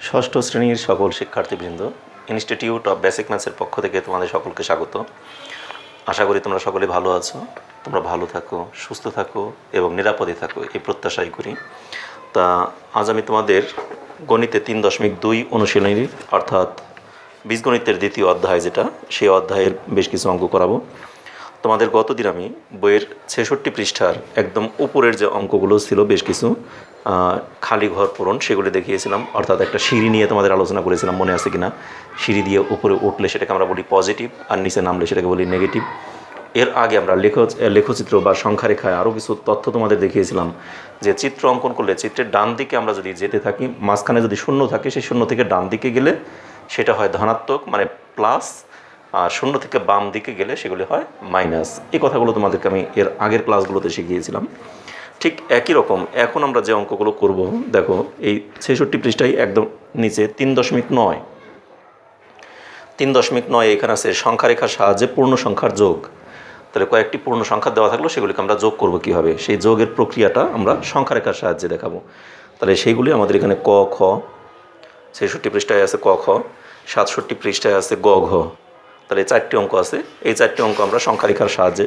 ষষ্ঠ শ্রেণীর সকল শিক্ষার্থীবৃন্দ, ইনস্টিটিউট অফ বেসিক ম্যাথসের পক্ষ থেকে তোমাদের সকলকে স্বাগত। আশা করি তোমরা সকলে ভালো আছো, তোমরা ভালো থাকো, সুস্থ থাকো এবং নিরাপদে থাকো, এই প্রত্যাশাই করি। তা আজ আমি তোমাদের গণিতে 3.2 অনুশীলনী অর্থাৎ বীজগণিতের দ্বিতীয় অধ্যায় যেটা, সেই অধ্যায়ের বেশ কিছু অঙ্ক করাবো তোমাদের। গতদিন আমি বইয়ের 66 পৃষ্ঠার একদম উপরের যে অঙ্কগুলো ছিল বেশ কিছু খালি ঘর পূরণ সেগুলি দেখিয়েছিলাম, অর্থাৎ একটা সিঁড়ি নিয়ে তোমাদের আলোচনা করেছিলাম, মনে আছে কিনা? সিঁড়ি দিয়ে উপরে উঠলে সেটাকে আমরা বলি পজিটিভ, আর নিচে নামলে সেটাকে বলি নেগেটিভ। এর আগে আমরা লেখচিত্র বা সংখ্যারেখায় আরও কিছু তথ্য তোমাদের দেখিয়েছিলাম যে চিত্র অঙ্কন করলে চিত্রের ডান দিকে আমরা যদি যেতে থাকি, মাঝখানে যদি শূন্য থাকে, সেই শূন্য থেকে ডান দিকে গেলে সেটা হয় ধনাত্মক মানে প্লাস, আর শূন্য থেকে বাম দিকে গেলে সেগুলি হয় মাইনাস। এই কথাগুলো তোমাদেরকে আমি এর আগের ক্লাসগুলোতে শিখিয়েছিলাম। ঠিক একই রকম এখন আমরা যে অঙ্কগুলো করব, দেখো এই 66 পৃষ্ঠায় একদম নিচে 3.9 এখানে আছে সংখ্যারেখার সাহায্যে পূর্ণ সংখ্যার যোগ। তাহলে কয়েকটি পূর্ণ সংখ্যা দেওয়া থাকলো, সেগুলিকে আমরা যোগ করব কীভাবে, সেই যোগের প্রক্রিয়াটা আমরা সংখ্যারেখার সাহায্যে দেখাবো। তাহলে সেইগুলি আমাদের এখানে ক খ, 66 পৃষ্ঠায় আছে ক খ, 67 পৃষ্ঠায় আছে গ ঘ। তাহলে 4টি অঙ্ক আছে, এই 4টি অঙ্ক আমরা সংখ্যারেখার সাহায্যে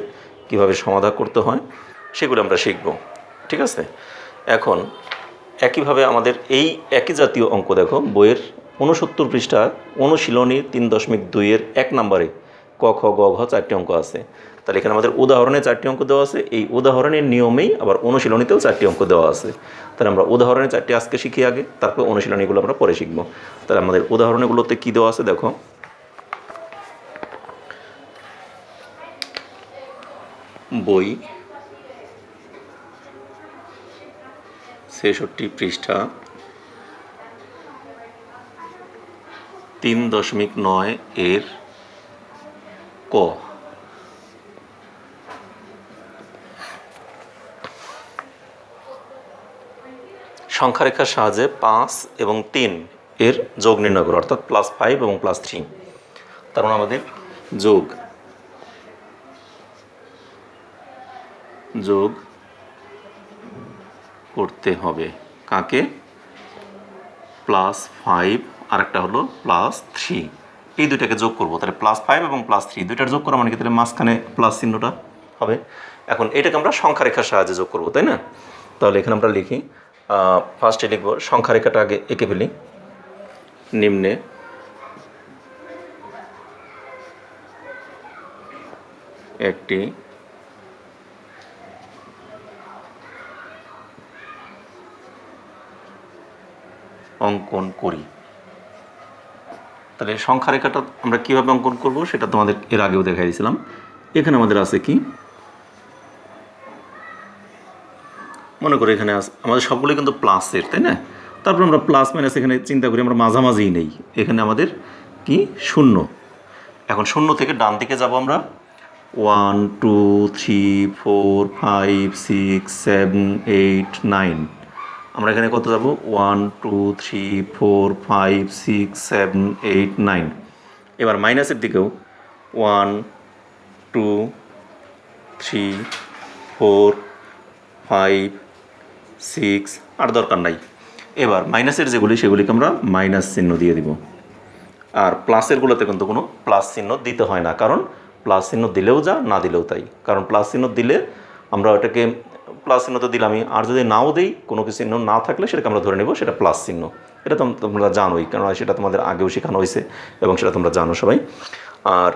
কীভাবে সমাধান করতে হয় সেগুলো আমরা শিখব। ঠিক আছে, এখন একইভাবে আমাদের এই একই জাতীয় অঙ্ক দেখো বইয়ের 69 পৃষ্ঠা অনুশীলনী 3.2 1 নম্বরে ক খ গ ঘ 4টি অঙ্ক আছে। তাহলে এখানে আমাদের উদাহরণে 4টি অঙ্ক দেওয়া আছে, এই উদাহরণের নিয়মেই আবার অনুশীলনীতেও 4টি অঙ্ক দেওয়া আছে। তাহলে আমরা উদাহরণে 4টি আজকে শিখি আগে, তারপর অনুশীলনীগুলো আমরা পরে শিখব। তাহলে আমাদের উদাহরণগুলোতে কী দেওয়া আছে দেখো, বই 66 পৃষ্ঠা 3.9 এর ক। সংখ্যারেখার সাহায্যে 5 এবং 3 এর যোগ নির্ণয় করো, অর্থাৎ +5 এবং +3। তার মানে আমাদের যোগ করতে হবে কাকে? +5 আর একটা হলো +3, এই দুইটাকে যোগ করবো। তাহলে +5 এবং +3 দুইটার যোগ করা মানে কি, তাহলে মাঝখানে প্লাস চিহ্নটা হবে। এখন এটাকে আমরা সংখ্যারেখার সাহায্যে যোগ করবো, তাই না? তাহলে এখানে আমরা লিখি, ফার্স্টে লিখব সংখ্যারেখাটা আগে এঁকে ফেলি। নিম্নে একটি অঙ্কন করি। তাহলে সংখ্যারেখাটা আমরা কীভাবে অঙ্কন করব সেটা তোমাদের এর আগেও দেখাই দিয়েছিলাম। এখানে আমাদের আছে কি, মনে করি এখানে আমাদের সবগুলো কিন্তু প্লাসের, তাই না? তারপর আমরা প্লাস মাইনাস এখানে চিন্তা করি, আমরা মাঝামাঝিই নেই। এখানে আমাদের কি, শূন্য। এখন শূন্য থেকে ডান দিকে যাব আমরা, 1 2 3 4 5 6 7 8 9। আমরা এখানে কত যাব, 1 2 3 4 5 6 7 8 9। এবার মাইনাসের দিকেও 1 2 3 4 5 6, আর দরকার নাই। এবার মাইনাসের যেগুলি সেগুলিকে আমরা মাইনাস চিহ্ন দিয়ে দিব, আর প্লাসেরগুলোতে কিন্তু কোনো প্লাস চিহ্ন দিতে হয় না, কারণ প্লাস চিহ্ন দিলেও যা, না দিলেও তাই। কারণ প্লাস চিহ্ন দিলে আমরা ওটাকে প্লাস চিহ্ন তো দিলামই, আর যদি নাও দিই, কোনো কিছু চিহ্ন না থাকলে সেটাকে আমরা ধরে নেব সেটা প্লাস চিহ্ন। এটা তো তোমরা জানোই, কারণ সেটা তোমাদের আগেও শেখানো হয়েছে এবং সেটা তোমরা জানো সবাই। আর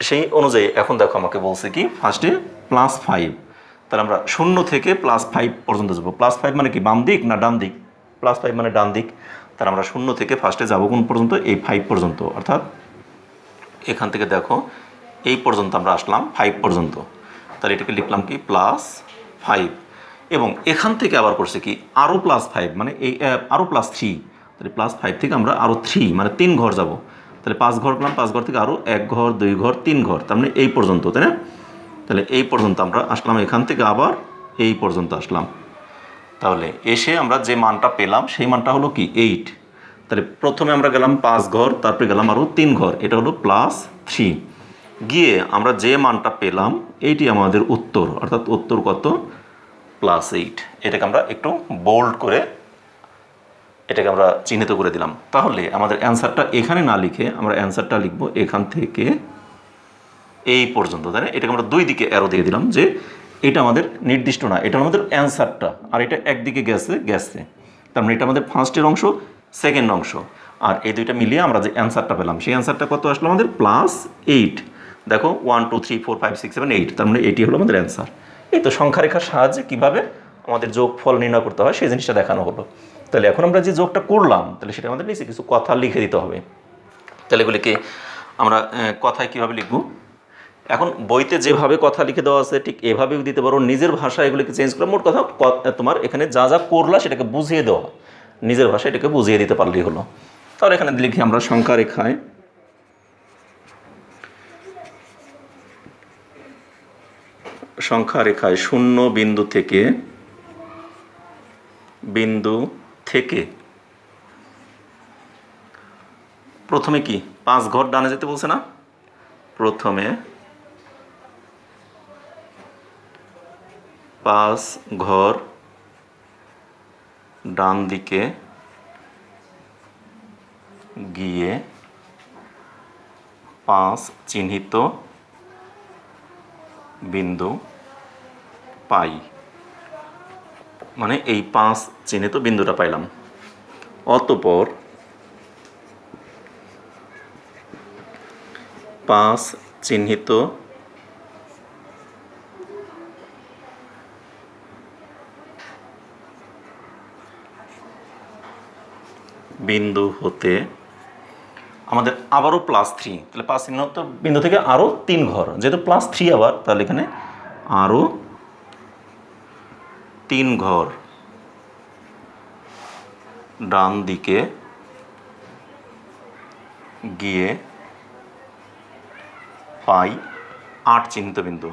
সেই অনুযায়ী এখন দেখো আমাকে বলছে কি, ফার্স্টে +5। তাহলে আমরা 0 থেকে +5 পর্যন্ত যাবো। +5 মানে কি, বাম দিক না ডান দিক? +5 মানে ডান দিক। তাহলে আমরা 0 থেকে ফার্স্টে যাবো কোন পর্যন্ত, এই 5 পর্যন্ত। অর্থাৎ এখান থেকে দেখো এই পর্যন্ত আমরা আসলাম 5 পর্যন্ত। তাহলে এটাকে লিখলাম কি, +5। এবং এখান থেকে আবার করছে কি, আরও +5 মানে এই আরও +3। তাহলে +5 থেকে আমরা আরও 3 মানে 3 ঘর যাব। তাহলে 5 ঘর গেলাম, 5 ঘর থেকে আরও 1 ঘর 2 ঘর 3 ঘর, তার মানে এই পর্যন্ত, তাই না? তাহলে এই পর্যন্ত আমরা আসলাম, এখান থেকে আবার এই পর্যন্ত আসলাম। তাহলে এসে আমরা যে মানটা পেলাম সেই মানটা হলো কি, 8। তাহলে প্রথমে আমরা গেলাম 5 ঘর, তারপরে গেলাম আরও 3 ঘর, এটা হলো +3। গিয়ে আমরা যে মানটা পেলাম এইটি আমাদের উত্তর, অর্থাৎ উত্তর কত, +8। এটাকে আমরা একটু বোল্ড করে এটাকে আমরা চিহ্নিত করে দিলাম। তাহলে আমাদের অ্যান্সারটা এখানে না লিখে আমরা অ্যান্সারটা লিখব এখান থেকে এই পর্যন্ত, তাই না? এটাকে আমরা দুই দিকে অ্যারো দিয়ে দিলাম যে এটা আমাদের নির্দিষ্ট না, এটা আমাদের অ্যান্সারটা, আর এটা একদিকে গেছে। তার মানে এটা আমাদের ফার্স্টের অংশ, সেকেন্ড অংশ, আর এই দুইটা মিলিয়ে আমরা যে অ্যান্সারটা পেলাম সেই অ্যান্সারটা কত আসলো আমাদের +8। দেখো 1 2 3 4 5 6 7 8, তার মানে এটি হলো আমাদের অ্যান্সার। এই তো সংখ্যা রেখার সাহায্যে কীভাবে আমাদের যোগফল নির্ণয় করতে হয় সেই জিনিসটা দেখানো হলো। তাহলে এখন আমরা যে যোগটা করলাম তাহলে সেটা আমাদের নিচে কিছু কথা লিখে দিতে হবে। তাহলে এগুলিকে আমরা কথায় কীভাবে লিখব? এখন বইতে যেভাবে কথা লিখে দেওয়া আছে ঠিক এভাবেও দিতে পারো, নিজের ভাষায় এগুলিকে চেঞ্জ করে, মোট কথা তোমার এখানে যা যা করলা সেটাকে বুঝিয়ে দেওয়া, নিজের ভাষায় এটাকে বুঝিয়ে দিতে পারলেই হলো। তাহলে এখানে লিখি আমরা সংখ্যা রেখায় 0 বিন্দু থেকে প্রথমে কি 5 ঘর ডানে যেতে বলছে না? প্রথমে 5 ঘর ডান দিকে গিয়ে 5 চিহ্নিত বিন্দু পাই, মানে এই 5 চিহ্নিত বিন্দুটা পাইলাম। অতঃপর 5 চিহ্নিত বিন্দু হতে আমাদের আবারও +3, তাহলে 5 চিহ্নিত বিন্দু থেকে আরও 3 ঘর, যেহেতু +3 আবার, তাহলে এখানে আরও 3 ঘর ডান দিকে গিয়ে পাই 8 চিহ্নিত বিন্দু।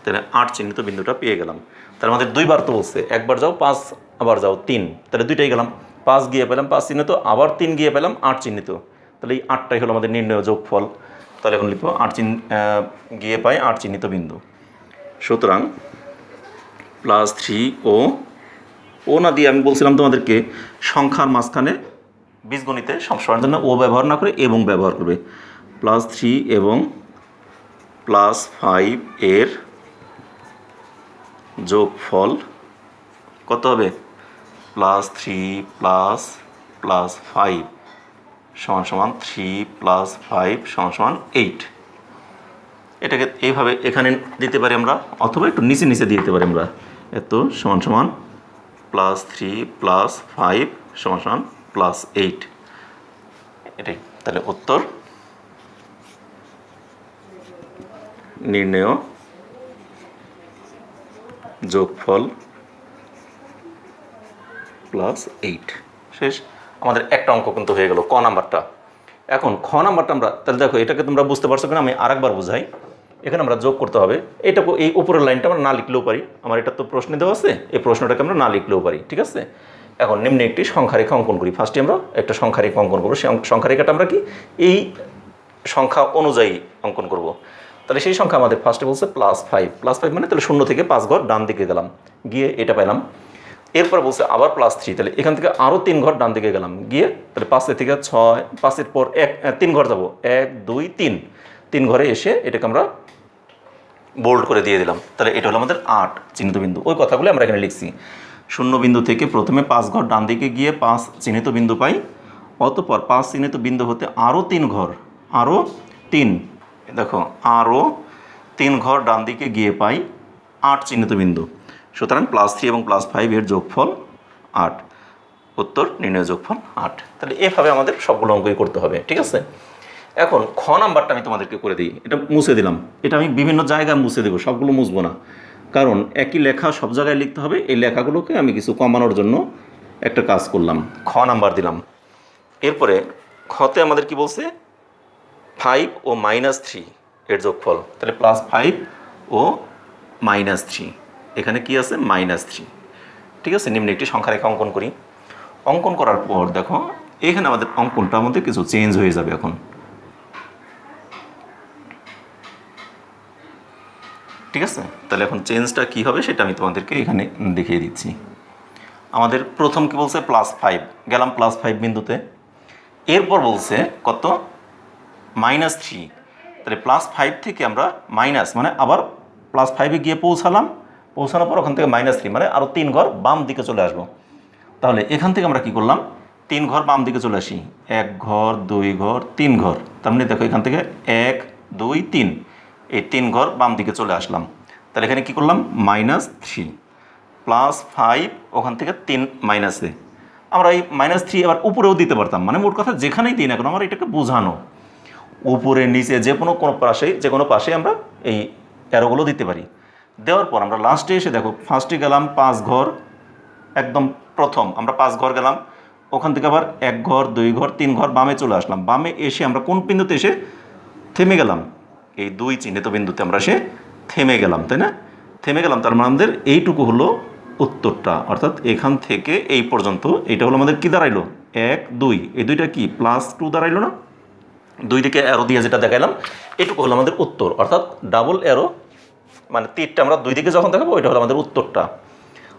তাহলে 8 চিহ্নিত বিন্দুটা পেয়ে গেলাম। তাহলে আমাদের দুইবার তো বলছে, একবার যাও 5, আবার যাও 3, তাহলে দুইটাই গেলাম। 5 গিয়ে পেলাম 5 চিহ্নিত, আবার 3 গিয়ে পেলাম 8 চিহ্নিত, তাহলে এই 8টাই হলো আমাদের নির্ণয় যোগফল। তাহলে এখন লিখব 8 গিয়ে পাই 8 চিহ্নিত বিন্দু। সুতরাং +3 ও না দিয়ে আমি বলছিলাম তোমাদেরকে সংখ্যার মাঝখানে বীজগণিতে সবসময়ের জন্য ও ব্যবহার না করে এবং ব্যবহার করবে। +3 এবং +5 এর যোগফল কত হবে? +3 + 5 সমান 3 + 5 সমান 8। এটাকে এইভাবে এখানে দিতে পারি আমরা, অথবা একটু নিচে নিচে দিয়ে দিতে পারি আমরা, এত সমান +3 + 5 সমান +8। এটাই তাহলে উত্তর নির্ণেয় যোগফল +8। শেষ। আমাদের একটা অঙ্ক কিন্তু হয়ে গেল, ক নাম্বারটা। এখন খ নাম্বারটা আমরা তাহলে দেখো, এটাকে তোমরা বুঝতে পারছো কিনা আমি আরেকবার বুঝাই। এখানে আমরা যোগ করতে হবে, এটা এই উপরের লাইনটা আমরা না লিখলেও পারি, আমার এটা তো প্রশ্নে দেওয়া আছে, এই প্রশ্নটাকে আমরা না লিখলেও পারি, ঠিক আছে? এখন নিম্নে একটি সংখ্যারেখা অঙ্কন করি। ফার্স্টে আমরা একটা সংখ্যারেখা অঙ্কন করবো। সেই সংখ্যারেখাটা আমরা কি এই সংখ্যা অনুযায়ী অঙ্কন করব। তাহলে সেই সংখ্যা আমাদের ফার্স্টে বলছে +5 মানে তাহলে 0 থেকে 5 ঘর ডান দিকে গেলাম, গিয়ে এটা পেলাম। এরপর বলছে আবার +3, তাহলে এখান থেকে আরও 3 ঘর ডান দিকে গেলাম, গিয়ে তাহলে 5 থেকে 6, 5-এর পর 3 ঘর যাবো, 1 2 3 ঘরে এসে এটাকে আমরা বোল্ড করে দিয়ে দিলাম। তাহলে এটা হলো আমাদের 8 চিহ্নিত বিন্দু। ওই কথাগুলো আমরা এখানে লিখছি। 0 বিন্দু থেকে প্রথমে 5 ঘর ডান দিকে গিয়ে 5 চিহ্নিত বিন্দু পাই, অতঃপর 5 চিহ্নিত বিন্দু হতে আরও 3 ঘর, আরও 3, দেখো আরও 3 ঘর ডান দিকে গিয়ে পাই 8 চিহ্নিত বিন্দু। সুতরাং +3 এবং +5 এর যোগফল 8। উত্তর নির্ণয় যোগফল 8। তাহলে এভাবে আমাদের সবগুলো অঙ্কই করতে হবে, ঠিক আছে? এখন খ নাম্বারটা আমি তোমাদেরকে করে দিই, এটা মুছে দিলাম। এটা আমি বিভিন্ন জায়গায় মুছে দেবো, সবগুলো মুছবো না, কারণ একই লেখা সব জায়গায় লিখতে হবে। এই লেখাগুলোকে আমি কিছু কমানোর জন্য একটা কাজ করলাম, খ নাম্বার দিলাম। এরপরে খতে আমাদের কি বলছে? 5 ও -3 এর যোগফল। তাহলে +5 ও -3, এখানে কি আছে? -3, ঠিক আছে? নিম্নে একটি সংখ্যারেখা অঙ্কন করি। অঙ্কন করার পর দেখো এখানে আমাদের অঙ্কনটার মধ্যে কিছু চেঞ্জ হয়ে যাবে। এখন ঠিক আছে, তাহলে এখন চেঞ্জটা কী হবে সেটা আমি তোমাদেরকে এখানে দেখিয়ে দিচ্ছি। আমাদের প্রথম কি বলছে +5, গেলাম +5 বিন্দুতে। এরপর বলছে কত -3, তাহলে +5 থেকে আমরা মাইনাস মানে আবার +5-এ গিয়ে পৌঁছানোর পর ওখান থেকে -3 মানে আরও 3 ঘর বাম দিকে চলে আসবো। তাহলে এখান থেকে আমরা কি করলাম 3 ঘর বাম দিকে চলে আসি, 1 ঘর 2 ঘর 3 ঘর, তার মানে দেখো এখান থেকে 1 2 3, এই 3 ঘর বাম দিকে চলে আসলাম। তাহলে এখানে কি করলাম -3 +5 ওখান থেকে 3 মাইনাসে, আমরা এই -3 আবার উপরেও দিতে পারতাম, মানে মোট কথা যেখানেই দিই না কেন আমার এটাকে বোঝানো, উপরে নিচে যে কোনো পাশে আমরা এই অ্যারোগুলো দিতে পারি। দেওয়ার পর আমরা লাস্টে এসে দেখো ফার্স্টে গেলাম 5 ঘর, একদম প্রথম আমরা 5 ঘর গেলাম, ওখান থেকে আবার 1 ঘর 2 ঘর 3 ঘর বামে চলে আসলাম। বামে এসে আমরা কোন বিন্দুতে এসে থেমে গেলাম, এই 2 চিহ্নিত বিন্দুতে আমরা এসে থেমে গেলাম, তাই না? থেমে গেলাম, তার মানে আমাদের এইটুকু হলো উত্তরটা, অর্থাৎ এখান থেকে এই পর্যন্ত এটা হলো আমাদের কি দাঁড়াইলো 1 2, এই দুইটা কি +2 দাঁড়াইলো না? দুই দিকে অ্যারো দিয়ে যেটা দেখাইলাম এটুকু হলো আমাদের উত্তর, অর্থাৎ ডাবল অ্যারো মানে তীরটা আমরা দুই দিকে যখন দেখাবো ওইটা হলো আমাদের উত্তরটা।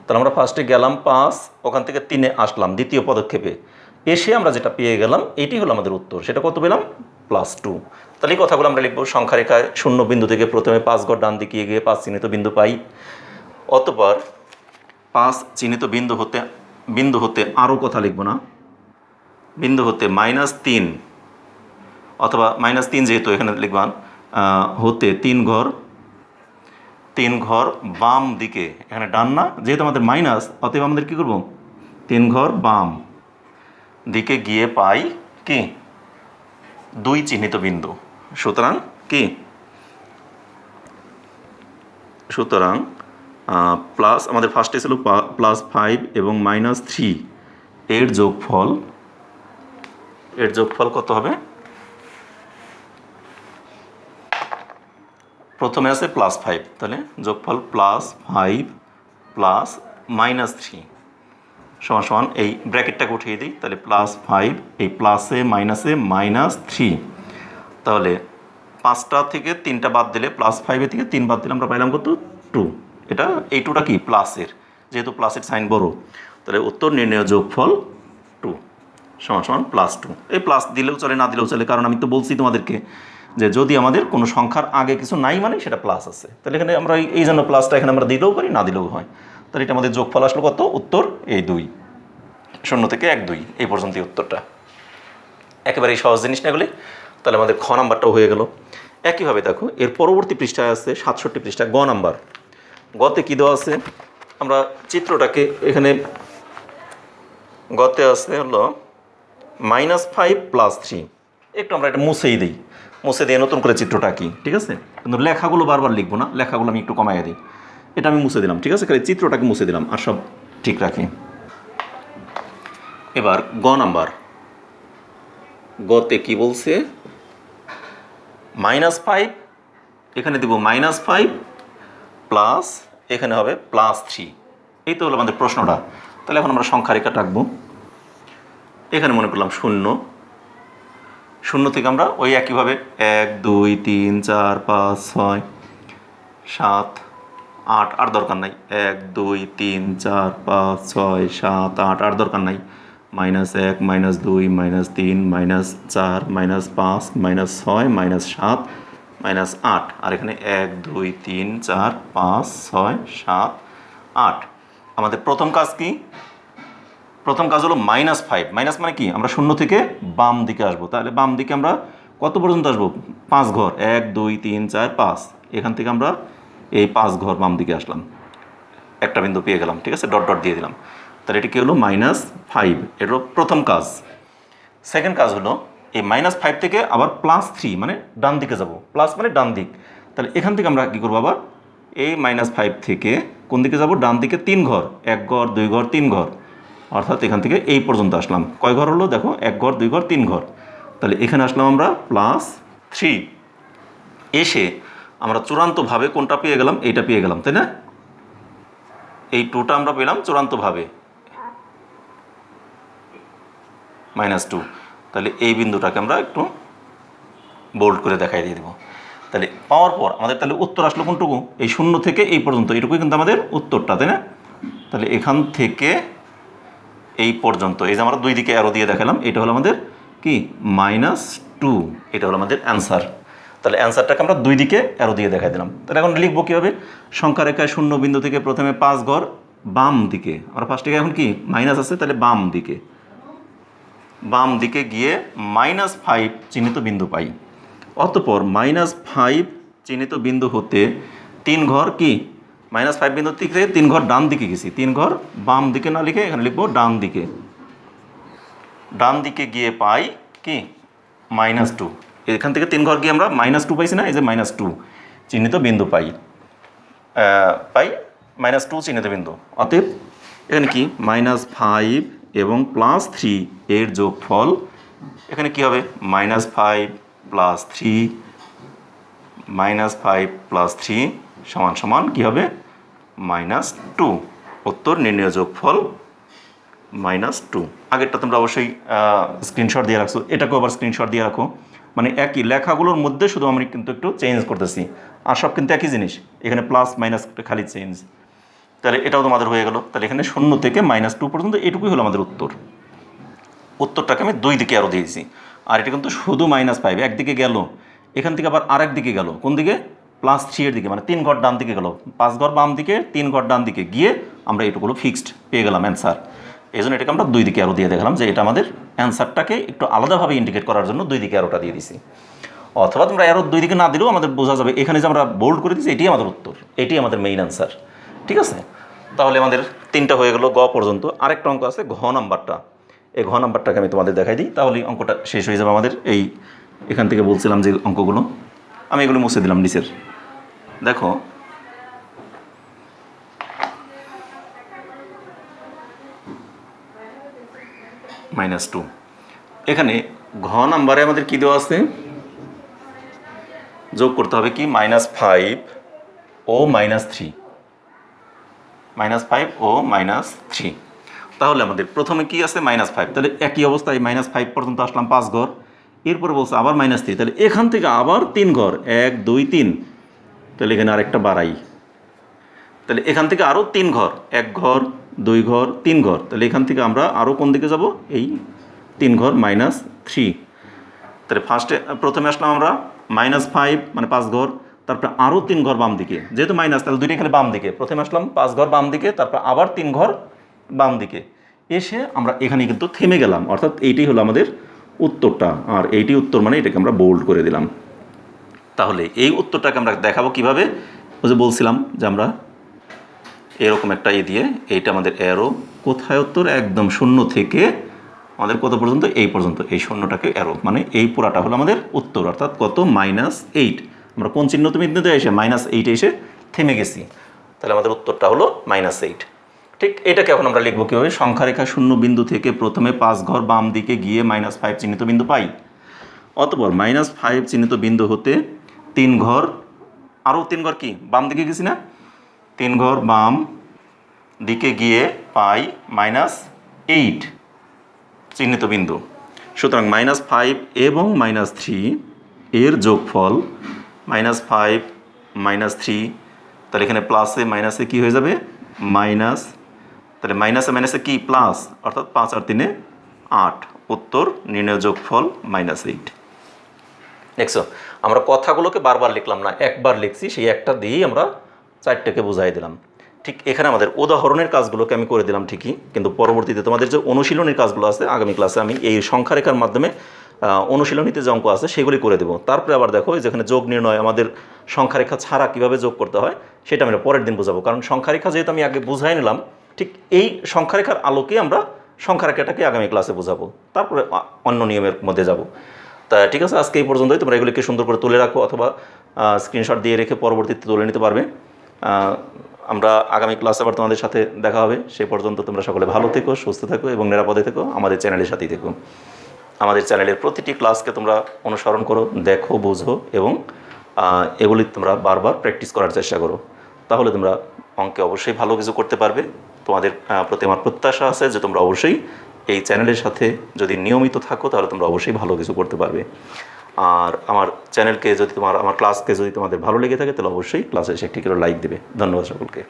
তাহলে আমরা ফার্স্টে গেলাম 5, ওখান থেকে 3-এ আসলাম দ্বিতীয় পদক্ষেপে, এসে আমরা যেটা পেয়ে গেলাম এটি হলো আমাদের উত্তর। সেটা কত পেলাম +2। তাহলে এই কথাগুলো আমরা লিখবো সংখ্যা রেখায় শূন্য বিন্দু থেকে প্রথমে 5 ঘর ডান দিকে গিয়ে 5 চিহ্নিত বিন্দু পাই, অতঃপর 5 চিহ্নিত বিন্দু হতে আরও কথা লিখবো না, বিন্দু হতে -3 অথবা -3 যেহেতু এখানে লিখবান হতে 3 ঘর বাম দিকে, এখানে ডান না যেহেতু আমাদের মাইনাস, অতএব আমাদের কী করব 3 ঘর বাম দিকে গিয়ে পাই কি 2 চিহ্নিত বিন্দু। সুতরাং প্লাস আমাদের ফার্স্টে ছিল +5 এবং -3, এর যোগফল কত হবে? প্রথমে আছে +5, তাহলে যোগফল +5 প্লাস -3 সমান এই ব্র্যাকেটটাকে উঠিয়ে দিই, তাহলে +5 এই প্লাসে মাইনাসে -3, তাহলে 5টা থেকে 3টা বাদ দিলে +5 থেকে 3 বাদ দিলে আমরা পাইলাম কত 2, এটা এই 2টা কি প্লাসের, যেহেতু প্লাসের সাইন বড়, তাহলে উত্তর নির্ণয় যোগফল 2 সমান +2। এই প্লাস দিলেও চলে না দিলেও চলে, কারণ আমি তো বলছি তোমাদেরকে যে যদি আমাদের কোনো সংখ্যার আগে কিছু নাই মানে সেটা প্লাস আছে, তাহলে এখানে আমরা এই জন্য প্লাসটা এখানে আমরা দিলেও পারি না দিলেও হয়। তাহলে এটা আমাদের যোগফল আসলো কত? উত্তর এই 2, 0 থেকে 1 2 এই পর্যন্তই উত্তরটা। একেবারেই সহজ জিনিস না এগুলি। তাহলে আমাদের খ নাম্বারটাও হয়ে গেল। একইভাবে দেখো এর পরবর্তী পৃষ্ঠায় আছে 67 পৃষ্ঠা গ নাম্বার। গতে কী দেওয়া আছে আমরা চিত্রটাকে এখানে গতে আছে হলো -5 + 3, একটু আমরা এটা মুছেই দিই, মুছে দিয়ে নতুন করে চিত্রটা কি, ঠিক আছে? কিন্তু লেখাগুলো বারবার লিখবো না, লেখাগুলো আমি একটু কমাইয়া দিই, এটা আমি মুছে দিলাম, ঠিক আছে? খালি চিত্রটাকে মুছে দিলাম আর সব ঠিক রাখি। এবার গ নাম্বার, গতে কি বলছে -5, এখানে দেব -5 প্লাস এখানে হবে +3, এই তো হলো আমাদের প্রশ্নটা। তাহলে এখন আমরা সংখ্যা রেখা রাখবো, এখানে মনে করলাম 0, 0 থেকে আমরা ওই একইভাবে 1 2 3 4 5 6 7 8 আর দরকার নাই, 1 2 3 4 5 6 7 8 আর দরকার নাই, -1 -2 -3 -4 -5 -6 -7 -8, আর এখানে 1 2 3 4 5 6 7 8। আমাদের প্রথম কাজ কি? প্রথম কাজ হলো -5, মাইনাস মানে কি আমরা 0 থেকে বাম দিকে আসবো, তাহলে বাম দিকে আমরা কত পর্যন্ত আসবো 5 ঘর, 1 2 3 4 5, এখান থেকে আমরা এই 5 ঘর বাম দিকে আসলাম, একটা বিন্দু পেয়ে গেলাম, ঠিক আছে? ডট ডট দিয়ে দিলাম, তাহলে এটি কী হলো -5, এটা প্রথম কাজ। সেকেন্ড কাজ হলো এই -5 থেকে আবার +3 মানে ডান দিকে যাব, প্লাস মানে ডান দিক, তাহলে এখান থেকে আমরা কী করবো আবার এই -5 থেকে কোন দিকে যাব? ডান দিকে 3 ঘর, 1 ঘর 2 ঘর 3 ঘর, অর্থাৎ এখান থেকে এই পর্যন্ত আসলাম। কয় ঘর হলো দেখো? 1 ঘর 2 ঘর 3 ঘর, তাহলে এখানে আসলাম আমরা +3, এসে আমরা চূড়ান্তভাবে কোনটা পেয়ে গেলাম? এইটা পেয়ে গেলাম, তাই না? এই 2টা আমরা পেলাম চূড়ান্তভাবে -2, তাহলে এই বিন্দুটাকে আমরা একটু বোল্ড করে দেখাই দিয়ে দেবো। তাহলে পাওয়ার পর আমাদের তাহলে উত্তর আসলো কোনটুকু, এই 0 থেকে এই পর্যন্ত, এটুকুই কিন্তু আমাদের উত্তরটা, তাই না? তাহলে এখান থেকে এই পর্যন্ত, এই যে আমরা দুই দিকে অ্যারো দিয়ে দেখালাম, এটা হলো আমাদের কি -2, এটা হলো আমাদের অ্যান্সার। তাহলে অ্যান্সারটাকে আমরা দুই দিকে অ্যারো দিয়ে দেখাই দিলাম। তাহলে এখন লিখবো কীভাবে, সংখ্যা রেখায় 0 বিন্দু থেকে প্রথমে 5 ঘর বাম দিকে, আমরা ফার্স্ট থেকে এখন কি মাইনাস আছে, তাহলে বাম দিকে গিয়ে -5 চিহ্নিত বিন্দু পাই। অতঃপর -5 চিহ্নিত বিন্দু হতে 3 ঘর কি -5 বিন্দু থেকে 3 ঘর ডান দিকে গেছি, 3 ঘর বাম দিকে না লিখে এখানে লিখবো ডান দিকে গিয়ে পাই কি -2। এখান থেকে 3 ঘর গিয়ে আমরা -2 পাইছি না, এই যে -2 চিহ্নিত বিন্দু পাই -2 চিহ্নিত বিন্দু। অতএব এখানে কি -5 এবং +3 এর যোগফল, এখানে কি হবে -5 + 3 -5 + 3 সমান কি হবে -2। উত্তর নির্ণয় যোগফল -2। আগেরটা তোমরা অবশ্যই স্ক্রিনশট দিয়ে রাখছো, এটাকেও আবার স্ক্রিনশট দিয়ে রাখো। মানে একই লেখাগুলোর মধ্যে শুধু আমি কিন্তু একটু চেঞ্জ করতেছি, আর সব কিন্তু একই জিনিস, এখানে প্লাস মাইনাস খালি চেঞ্জ। তাহলে এটাও তোমাদের হয়ে গেল। তাহলে এখানে 0 থেকে -2 পর্যন্ত এটুকুই হলো আমাদের উত্তরটাকে আমি দুই দিকে আরও দিয়েছি। আর এটা কিন্তু শুধু -5 একদিকে গেল, এখান থেকে আবার আরেক দিকে গেল, কোন দিকে +3 এর দিকে, মানে 3 ঘর ডান দিকে গেল, 5 ঘর বাম দিকে 3 ঘর ডান দিকে গিয়ে আমরা এটুকুলো ফিক্সড পেয়ে গেলাম অ্যান্সার। এই জন্য এটাকে আমরা দুই দিকে আরও দিয়ে দেখলাম যে এটা আমাদের অ্যান্সারটাকে একটু আলাদাভাবে ইন্ডিকেট করার জন্য দুই দিকে অ্যারোটা দিয়ে দিছি। অথবা তোমরা অ্যারো দুই দিকে না দিলেও আমাদের বোঝা যাবে, এখানে যে আমরা বোল্ড করে দিচ্ছি এটাই আমাদের উত্তর, এটাই আমাদের মেইন অ্যান্সার। ঠিক আছে, তাহলে আমাদের 3টা হয়ে গেল গ পর্যন্ত। আরেকটা অঙ্ক আছে ঘ নাম্বারটা, এই ঘ নাম্বারটাকে আমি তোমাদের দেখাই দিই, তাহলে অঙ্কটা শেষ হয়ে যাবে আমাদের। এখান থেকে বলছিলাম যে অঙ্কগুলো, আমি এগুলো মুছে দিলাম নিচের। দেখো -2, এখানে ঘ নাম্বারে আমাদের কি দেওয়া আছে, যোগ করতে হবে কি -5 ও -3, -5 ও -3। তাহলে আমাদের প্রথমে কি আছে -5, তাহলে একই অবস্থায় -5 পর্যন্ত আসলাম 5 ঘর, এরপরে বলছে আবার -3, তাহলে এখান থেকে আবার 3 ঘর 1 2 3, তাহলে এখানে আরেকটা বাড়াই, তাহলে এখান থেকে আরও 3 ঘর 1 ঘর 2 ঘর 3 ঘর, তাহলে এখান থেকে আমরা আরও কোন দিকে যাব, এই 3 ঘর -3। তাহলে প্রথমে আসলাম আমরা -5 মানে 5 ঘর, তারপরে আরও 3 ঘর বাম দিকে, যেহেতু মাইনাস তাহলে দুইটা খেলে বাম দিকে, প্রথমে আসলাম 5 ঘর বাম দিকে, তারপর আবার 3 ঘর বাম দিকে, এসে আমরা এখানে কিন্তু থেমে গেলাম, অর্থাৎ এইটাই হলো আমাদের উত্তরটা। আর এইটি উত্তর মানে এটাকে আমরা বোল্ড করে দিলাম। তাহলে এই উত্তরটাকে আমরা দেখাবো কিভাবে, ওই যে বলছিলাম যে আমরা এরকম একটা দিয়ে, এইটা আমাদের অ্যারো, কোথায় উত্তর, একদম 0 থেকে আমাদের কত পর্যন্ত, এই পর্যন্ত, এই 0টাকে অ্যারো, মানে এই পুরাটা হলো আমাদের উত্তর, অর্থাৎ কত -8। আমরা কোন চিহ্ন তুমি দিতে এসে -8 এসে থেমে গেছি, তাহলে আমাদের উত্তরটা হলো -8। ঠিক এটাকে এখন আমরা লিখবো কীভাবে, সংখ্যা রেখা 0 বিন্দু থেকে প্রথমে 5 ঘর বাম দিকে গিয়ে -5 চিহ্নিত বিন্দু পাই। অতঃপর -5 চিহ্নিত বিন্দু হতে 3 ঘর, আরও 3 ঘর কি বাম দিকে গেছি না, 3 ঘর বাম দিকে গিয়ে পাই -8 চিহ্নিত বিন্দু। সুতরাং -5 এবং -3 এর যোগফল -5 -3, তাহলে এখানে প্লাসে মাইনাসে কি হয়ে যাবে মাইনাস, তাহলে মাইনাসে কি প্লাস, অর্থাৎ 5 আর 3 8, উত্তর নির্ণয় যোগফল -8। দেখছো আমরা কথাগুলোকে বারবার লিখলাম না, একবার লিখছি, সেই একটা দিয়েই আমরা 4টাকে বুঝাই দিলাম। ঠিক এখানে আমাদের উদাহরণের কাজগুলোকে আমি করে দিলাম ঠিকই, কিন্তু পরবর্তীতে তোমাদের যে অনুশীলনের কাজগুলো আছে আগামী ক্লাসে আমি এই সংখ্যা রেখার মাধ্যমে অনুশীলনীতে যে অঙ্ক আছে সেগুলি করে দেবো। তারপরে আবার দেখো যেখানে যোগ নির্ণয় আমাদের সংখ্যা রেখা ছাড়া কীভাবে যোগ করতে হয় সেটা আমি পরের দিন বোঝাবো, কারণ সংখ্যা রেখা যেহেতু আমি আগে বুঝাই নিলাম, ঠিক এই সংখ্যা রেখার আলোকে আমরা সংখ্যা রেখাটাকে আগামী ক্লাসে বোঝাবো, তারপরে অন্য নিয়মের মধ্যে যাব। তা ঠিক আছে, আজকে এই পর্যন্তই। তোমরা এগুলিকে সুন্দর করে তুলে রাখো অথবা স্ক্রিনশট দিয়ে রেখে পরবর্তীতে তুলে নিতে পারবে। আমরা আগামী ক্লাসে আবার তোমাদের সাথে দেখা হবে। সে পর্যন্ত তোমরা সকলে ভালো থেকো, সুস্থ থাকো এবং নিরাপদে থেকো, আমাদের চ্যানেলের সাথেই থেকো। আমাদের চ্যানেলের প্রতিটি ক্লাসকে তোমরা অনুসরণ করো, দেখো, বোঝো এবং এগুলি তোমরা বারবার প্র্যাকটিস করার চেষ্টা করো, তাহলে তোমরা অঙ্কে অবশ্যই ভালো কিছু করতে পারবে। তোমাদের প্রতি আমার প্রত্যাশা আছে যে তোমরা অবশ্যই এই চ্যানেলের সাথে যদি নিয়মিত থাকো তাহলে তোমরা অবশ্যই ভালো কিছু করতে পারবে। আর আমার চ্যানেলকে যদি আমার ক্লাসকে যদি তোমাদের ভালো লেগে থাকে তাহলে অবশ্যই ক্লাসে এসে একটি করে লাইক দেবে। ধন্যবাদ সকলকে।